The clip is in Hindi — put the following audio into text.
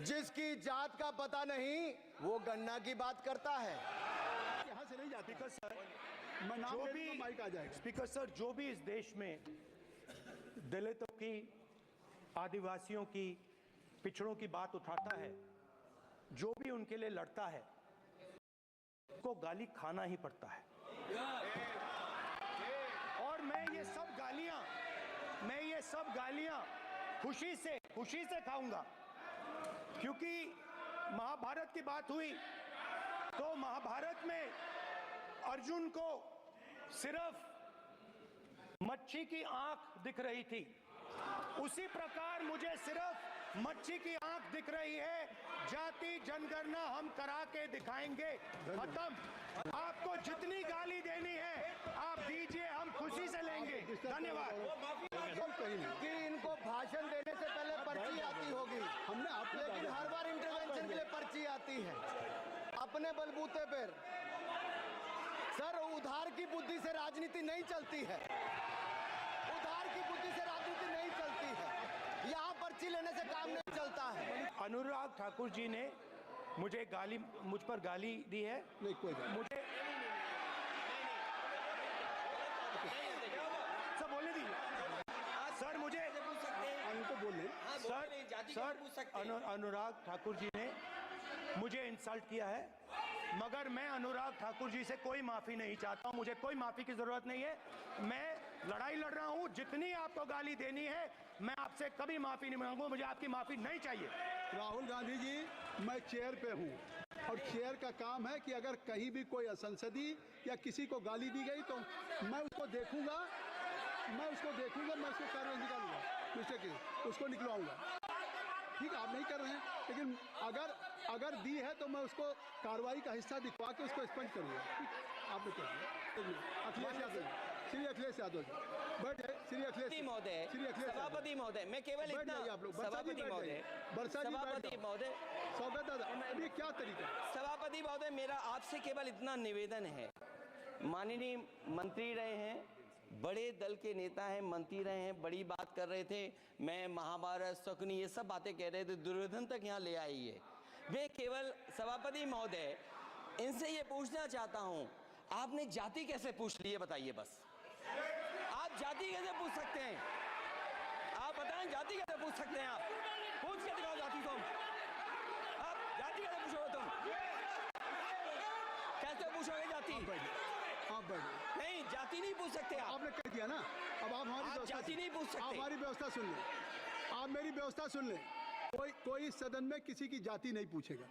जिसकी जात का पता नहीं वो गन्ना की बात करता है। यहाँ से नहीं जाती। स्पीकर सर, मैं नाम जो ले भी दूंगा, माइक आ जाएगा। स्पीकर सर, जो भी इस देश में दलितों की, आदिवासियों की, पिछड़ों की बात उठाता है, जो भी उनके लिए लड़ता है, उसको गाली खाना ही पड़ता है। और मैं ये सब गालियां खुशी से खाऊंगा, क्योंकि महाभारत की बात हुई तो महाभारत में अर्जुन को सिर्फ मच्छी की आंख दिख रही थी, उसी प्रकार मुझे सिर्फ मच्छी की आंख दिख रही है। जाति जनगणना हम करा के दिखाएंगे। खत्म। आपको जितनी गाली देनी है आप दीजिए, हम खुशी से लेंगे। धन्यवाद। कि इनको भाषण देने से पहले पर्ची आती होगी, हमने आप लेकिन हर बार इंटरवेंशन के लिए पर्ची आती है अपने बलबूते पर। सर, उधार की बुद्धि से राजनीति नहीं चलती है, उधार की बुद्धि से राजनीति नहीं चलती है। यहाँ पर्ची लेने से काम नहीं चलता है। अनुराग ठाकुर जी ने मुझ पर गाली दी है। नहीं, कोई बात मुझे सब बोलने दीजिए सर। मुझे उनको बोले सर अनुराग ठाकुर जी ने मुझे इंसल्ट किया है, मगर मैं अनुराग ठाकुर जी से कोई माफी नहीं चाहता हूं। मुझे कोई माफी की जरूरत नहीं है। मैं लड़ाई लड़ रहा हूं। जितनी आपको गाली देनी है मैं आपसे कभी माफी नहीं मांगूंगा। मुझे आपकी माफी नहीं चाहिए। राहुल गांधी जी, मैं चेयर पे हूँ और चेयर का काम है कि अगर कहीं भी कोई असंसदीय या किसी को गाली दी गई तो मैं उसको देखूंगा, मैं उसको कार्रवाई निकालूंगा, उसको निकलवाऊंगा। ठीक है, आप नहीं कर रहे हैं, लेकिन अगर दी है तो मैं उसको कार्रवाई का हिस्सा दिखवा के उसको स्पष्ट करूंगा। आप अखिलेश यादव, श्री अखिलेश यादव जी बैठ जाए। श्री अखिलेश महोदय, सभापति महोदय, मैं केवल इतना, सभापति महोदय, सभापति महोदय, स्वागत दादा, ये क्या तरीका? सभापति महोदय, मेरा आपसे केवल इतना निवेदन है। माननीय मंत्री रहे हैं, बड़े दल के नेता हैं, मंत्री रहे हैं, बड़ी बात कर रहे थे। मैं महाभारत, शकुनी, ये सब बातें कह रहे थे, दुर्योधन तक यहाँ ले आई है। मैं केवल सभापति महोदय इनसे ये पूछना चाहता हूं, आपने जाति कैसे पूछ ली है बताइए बस। आप जाति कैसे पूछ सकते हैं? आप बताएं, जाति कैसे पूछ सकते हैं? आप पूछ के दिखाओ जाति। तुम आप जाति कैसे पूछोगे? तुम कैसे पूछोगे जाति? आप बैठ नहीं, जाति नहीं पूछ सकते आप। आपने कह दिया ना, अब आप हमारी जाति नहीं पूछ सकते। आप हमारी व्यवस्था सुन लें, आप मेरी व्यवस्था सुन लें। कोई सदन में किसी की जाति नहीं पूछेगा।